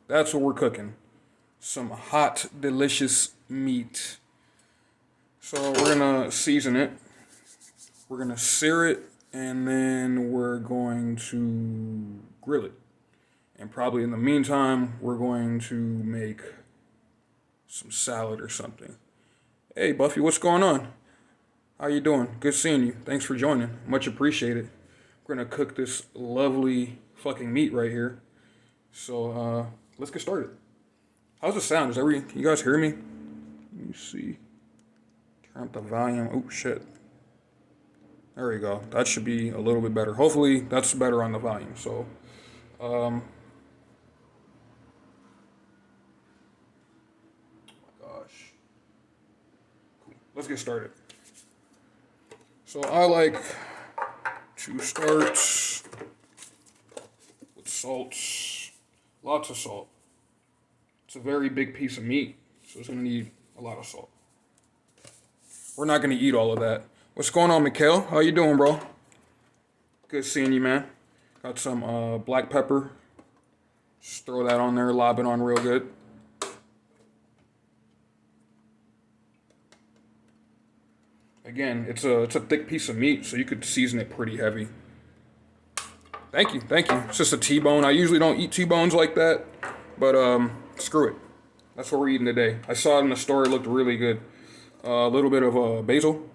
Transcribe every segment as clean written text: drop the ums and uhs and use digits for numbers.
That's what we're cooking. Some hot, delicious meat. So we're gonna season it. We're gonna sear it, and then we're going to grill it. And probably in the meantime, we're going to make some salad or something. Hey, Buffy, what's going on? How you doing? Good seeing you. Thanks for joining. Much appreciated. We're gonna cook this lovely fucking meat right here. So let's get started. How's the sound? Can you guys hear me? Let me see. Turn up the volume. Oh shit. There we go. That should be a little bit better. Hopefully that's better on the volume. So gosh. Cool. Let's get started. So I like to start with salt. Lots of salt. It's a very big piece of meat, so it's gonna need a lot of salt. We're not gonna eat all of that. What's going on, Mikhail? How you doing, bro? Good seeing you, man. Got some black pepper. Just throw that on there, lob it on real good. Again, it's a thick piece of meat, so you could season it pretty heavy. Thank you, thank you. It's just a T-bone. I usually don't eat T-bones like that, but screw it. That's what we're eating today. I saw it in the store. It looked really good. A little bit of basil.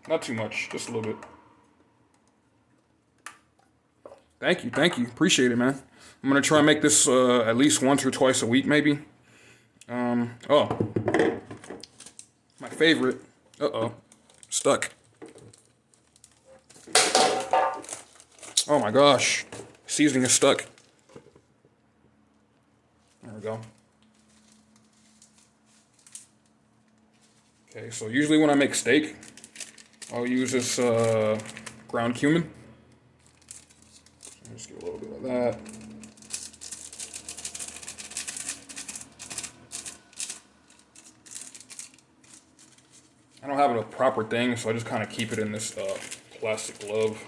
Not too much, just a little bit. Thank you, thank you. Appreciate it, man. I'm gonna try and make this at least once or twice a week, maybe. Oh, my favorite. Stuck. Oh my gosh, seasoning is stuck. There we go. Okay, so usually when I make steak, I'll use this ground cumin. Just get a little bit of that. I don't have a proper thing, so I just kind of keep it in this plastic glove.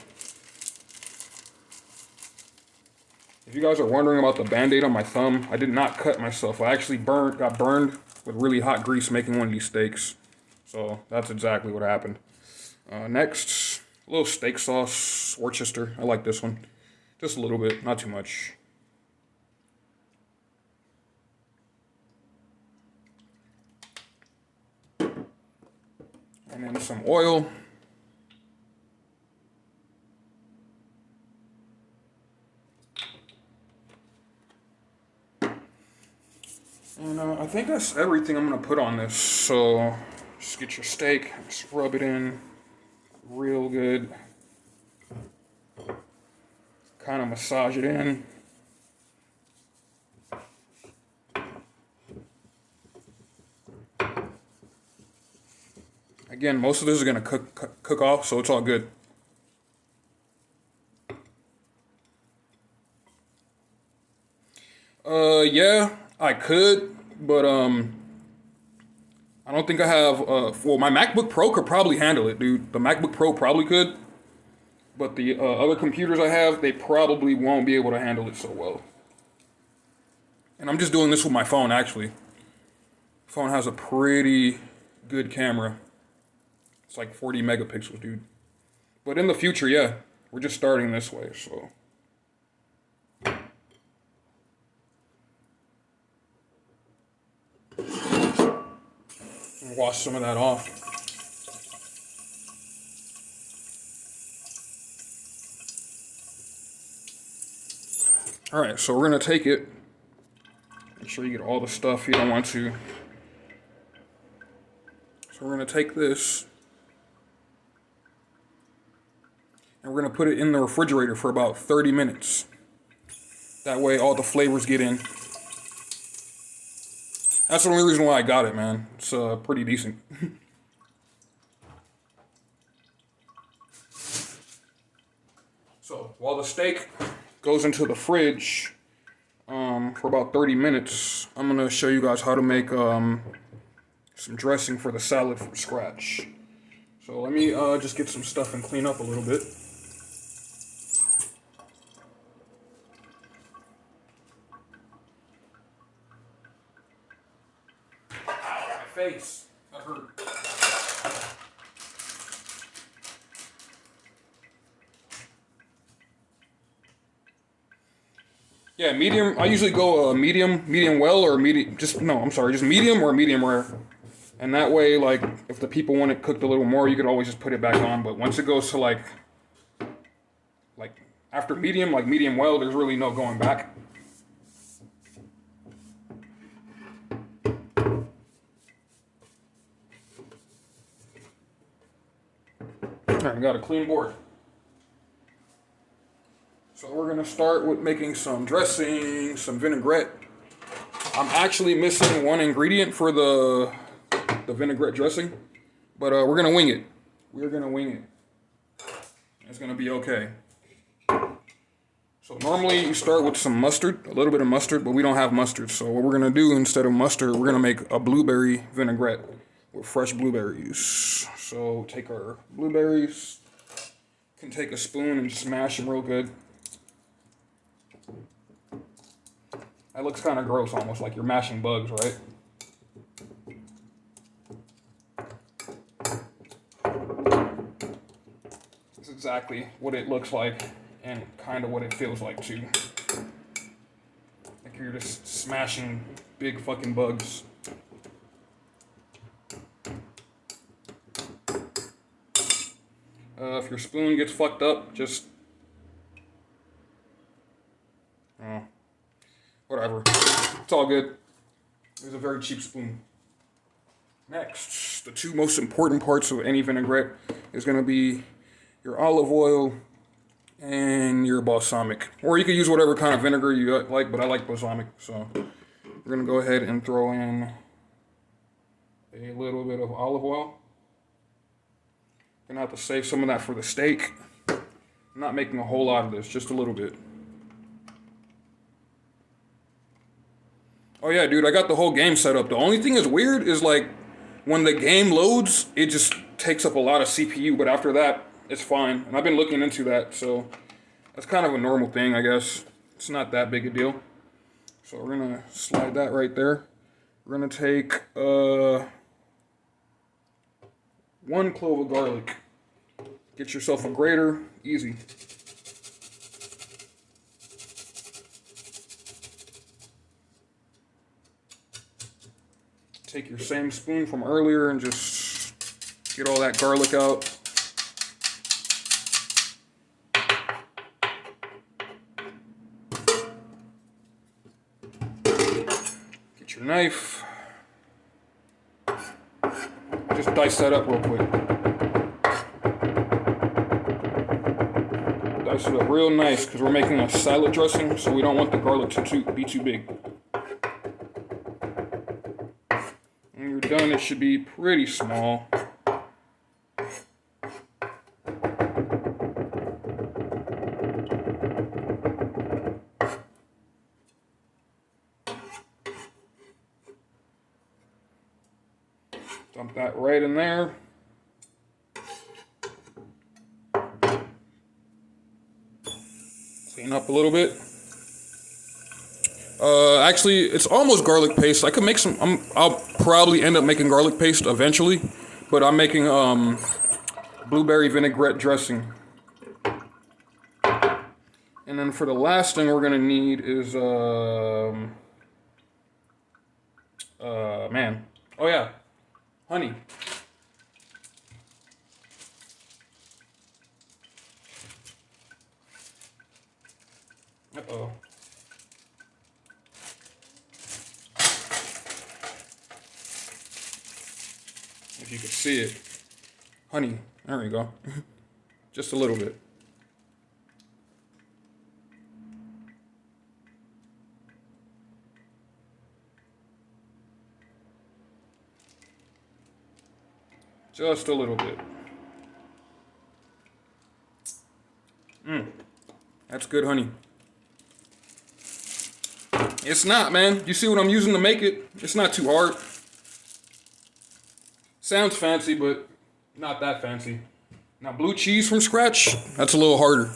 If you guys are wondering about the band-aid on my thumb, I did not cut myself. I actually got burned with really hot grease making one of these steaks. So that's exactly what happened. Next, a little steak sauce, Worcester. I like this one. Just a little bit, not too much. And then some oil. And I think that's everything I'm going to put on this. So just get your steak, just rub it in real good. Kind of massage it in. Again, most of this is going to cook off, so it's all good. Yeah, I could, but I don't think I have. Well, my MacBook Pro could probably handle it, dude. The MacBook Pro probably could, but the other computers I have, they probably won't be able to handle it so well. And I'm just doing this with my phone, actually. Phone has a pretty good camera. It's like 40 megapixels, dude. But in the future, yeah, we're just starting this way, so. Wash some of that off. All right, so we're gonna take it. Make sure you get all the stuff you don't want to. So we're gonna take this and we're gonna put it in the refrigerator for about 30 minutes. That way all the flavors get in. That's the only reason why I got it, man. It's pretty decent. So while the steak goes into the fridge for about 30 minutes, I'm gonna show you guys how to make some dressing for the salad from scratch. So let me just get some stuff and clean up a little bit. face. That hurt. Yeah, medium. I usually go medium well, or medium. Just no, I'm sorry, just medium or medium rare. And that way, like, if the people want it cooked a little more, you could always just put it back on. But once it goes to like after medium, like medium well, there's really no going back. All right, got a clean board. So we're gonna start with making some dressing, some vinaigrette. I'm actually missing one ingredient for the vinaigrette dressing, but we're gonna wing it. We're gonna wing it. It's gonna be okay. So normally you start with some mustard, a little bit of mustard, but we don't have mustard. So what we're gonna do instead of mustard, we're gonna make a blueberry vinaigrette with fresh blueberries. So take our blueberries, can take a spoon and smash them real good. That looks kind of gross, almost like you're mashing bugs, right? That's exactly what it looks like and kind of what it feels like too. Like you're just smashing big fucking bugs. If your spoon gets fucked up, just... whatever. It's all good. It was a very cheap spoon. Next, the two most important parts of any vinaigrette is going to be your olive oil and your balsamic. Or you could use whatever kind of vinegar you like, but I like balsamic. So we're going to go ahead and throw in a little bit of olive oil. Gonna have to save some of that for the steak. I'm not making a whole lot of this, just a little bit. Oh yeah, dude, I got the whole game set up. The only thing that's weird is like when the game loads, it just takes up a lot of CPU, but after that, it's fine. And I've been looking into that, so that's kind of a normal thing, I guess. It's not that big a deal. So we're gonna slide that right there. We're gonna take 1 clove of garlic. Get yourself a grater, easy. Take your same spoon from earlier and just get all that garlic out. Get your knife. Just dice that up real quick. Dice it up real nice because we're making a salad dressing, so we don't want the garlic to be too big. When you're done, it should be pretty small. Dump that right in there. Clean up a little bit. Actually, it's almost garlic paste. I could make some. I'll probably end up making garlic paste eventually, but I'm making blueberry vinaigrette dressing. And then for the last thing we're gonna need is man. Oh yeah, honey. Uh-oh. If you could see it. Honey. There we go. Just a little bit. Just a little bit. That's good honey. It's not, man. You see what I'm using to make it? It's not too hard. Sounds fancy, but not that fancy. Now, blue cheese from scratch, that's a little harder.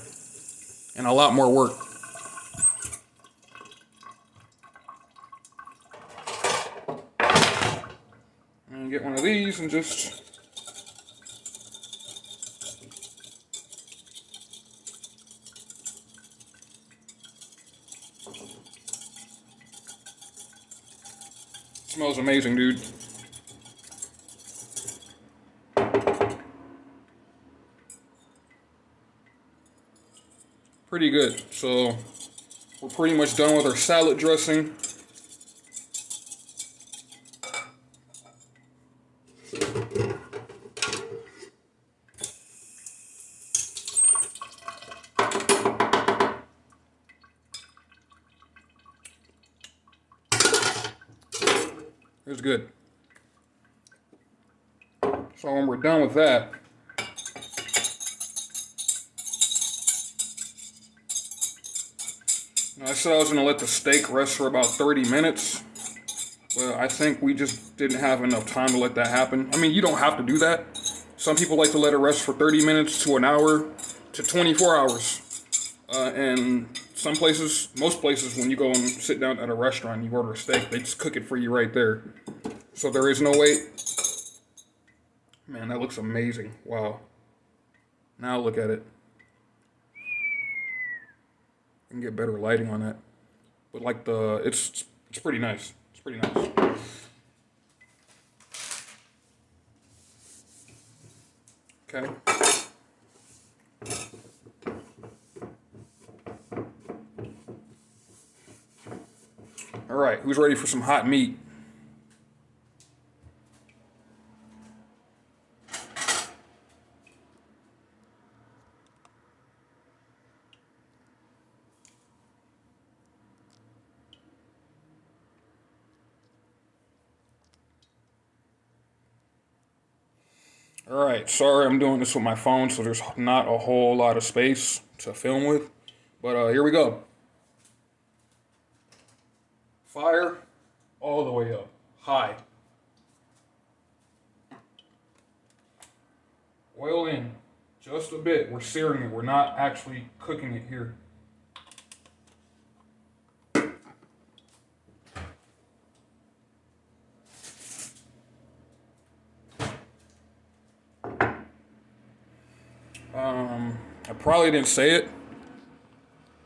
And a lot more work. these and just... Smells amazing, dude. Pretty good. So we're pretty much done with our salad dressing. It's good. So when we're done with that, I said I was gonna let the steak rest for about 30 minutes. Well, I think we just didn't have enough time to let that happen. I mean, you don't have to do that. Some people like to let it rest for 30 minutes to an hour to 24 hours. And some places, most places, when you go and sit down at a restaurant and you order a steak, they just cook it for you right there. So there is no wait. Man, that looks amazing. Wow. Now look at it. I can get better lighting on that. But like it's pretty nice. It's pretty nice. Okay. All right, who's ready for some hot meat? All right, sorry I'm doing this with my phone, so there's not a whole lot of space to film with. But here we go. Fire all the way up, high. Oil in, just a bit. We're searing it. We're not actually cooking it here. I probably didn't say it,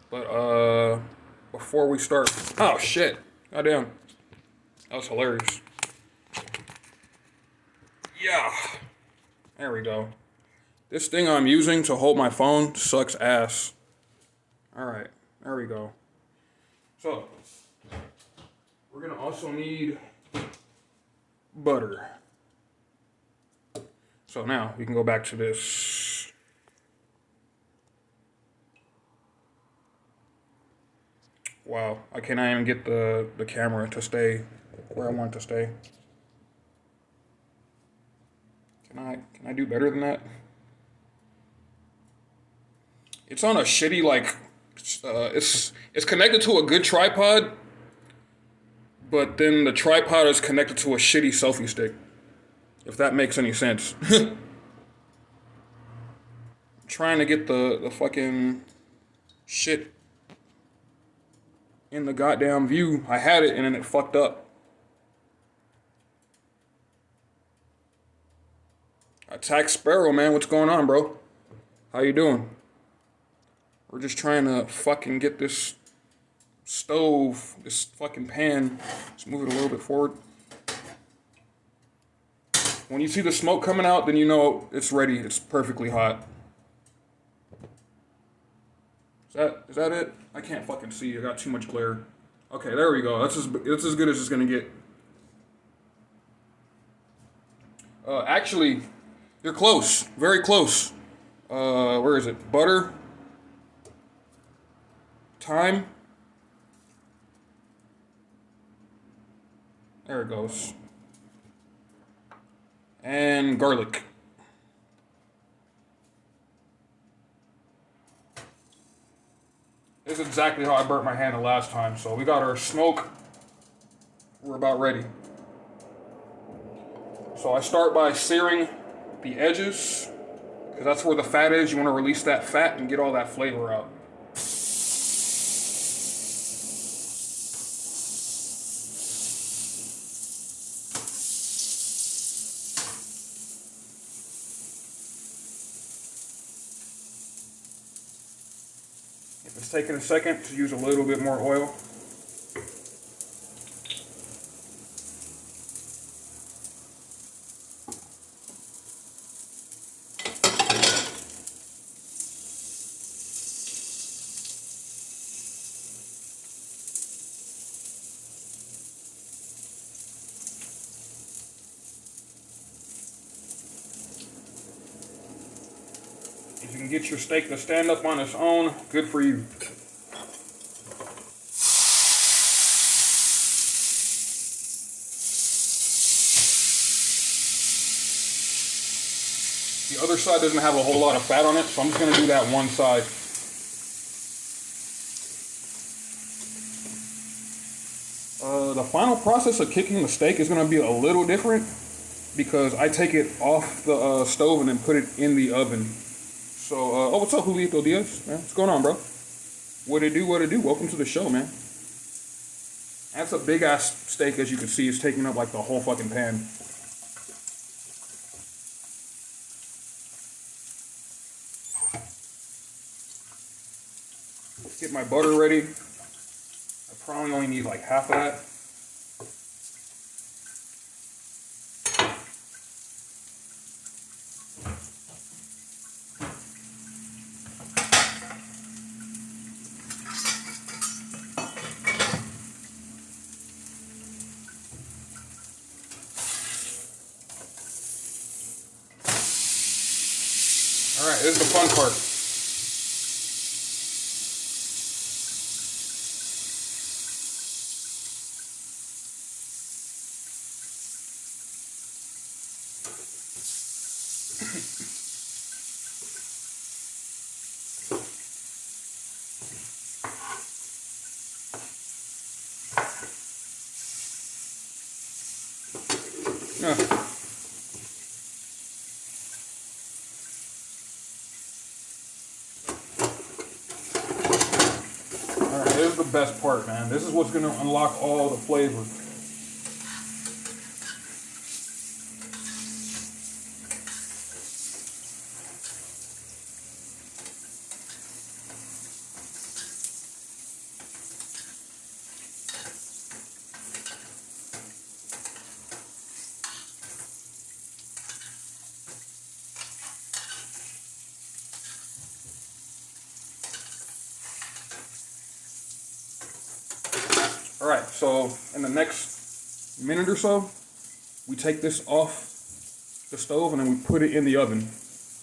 but before we start, oh shit, goddamn, that was hilarious. Yeah, there we go. This thing I'm using to hold my phone sucks ass. All right, there we go. So we're gonna also need butter. So now we can go back to this. Wow, I cannot even get the camera to stay where I want it to stay. Can I do better than that? It's on a shitty it's connected to a good tripod, but then the tripod is connected to a shitty selfie stick. If that makes any sense. Trying to get the fucking shit in the goddamn view. I had it and then it fucked up. Attack Sparrow, man. What's going on, bro? How you doing? We're just trying to fucking get this stove, this fucking pan. Let's move it a little bit forward. When you see the smoke coming out, then you know it's ready. It's perfectly hot. Is that it? I can't fucking see. I got too much glare. Okay, there we go. That's as good as it's gonna get. Actually, you're close. Very close. Where is it? Butter. Thyme. There it goes. And garlic. This is exactly how I burnt my hand the last time. So we got our smoke. We're about ready. So I start by searing the edges, because that's where the fat is. You want to release that fat and get all that flavor out. If it's taking a second, to use a little bit more oil. If you can get your steak to stand up on its own, good for you. The other side doesn't have a whole lot of fat on it, so I'm just going to do that one side. The final process of cooking the steak is going to be a little different because I take it off the stove and then put it in the oven. So, oh, what's up, Julito Diaz? Man, what's going on, bro? What it do, what it do? Welcome to the show, man. That's a big ass steak, as you can see. It's taking up like the whole fucking pan. Get my butter ready. I probably only need like half of that. All right, this is the fun part. Alright, this is the best part, man. This is what's going to unlock all the flavor. Alright, so in the next minute or so, we take this off the stove and then we put it in the oven.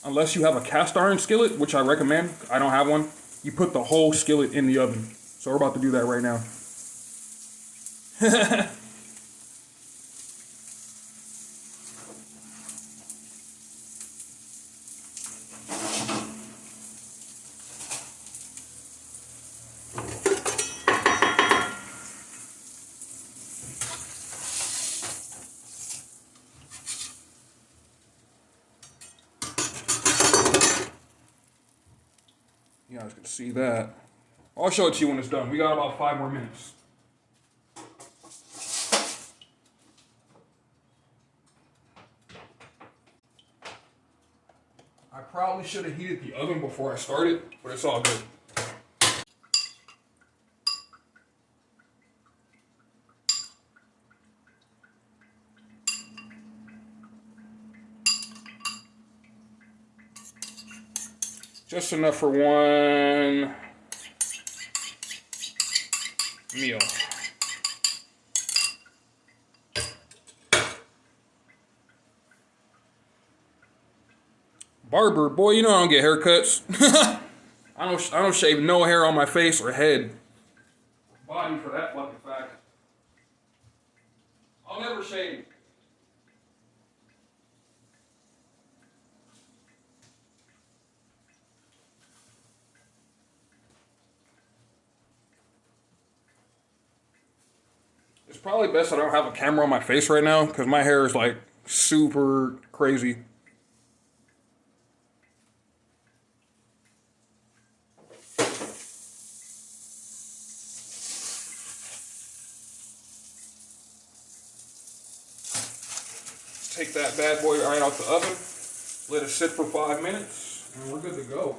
Unless you have a cast iron skillet, which I recommend, I don't have one, you put the whole skillet in the oven. So we're about to do that right now. You guys can see that. I'll show it to you when it's done. We got about 5 more minutes. I probably should have heated the oven before I started, but it's all good. Just enough for one meal. Barber, boy, you know I don't get haircuts. I don't shave no hair on my face or head. Body for that fucking fact. I'll never shave. It's probably best I don't have a camera on my face right now because my hair is like super crazy. Take that bad boy right out the oven, let it sit for 5 minutes, and we're good to go.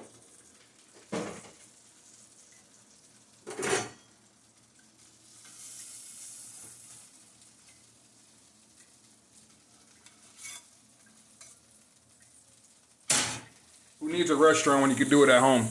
Who needs a restaurant when you can do it at home?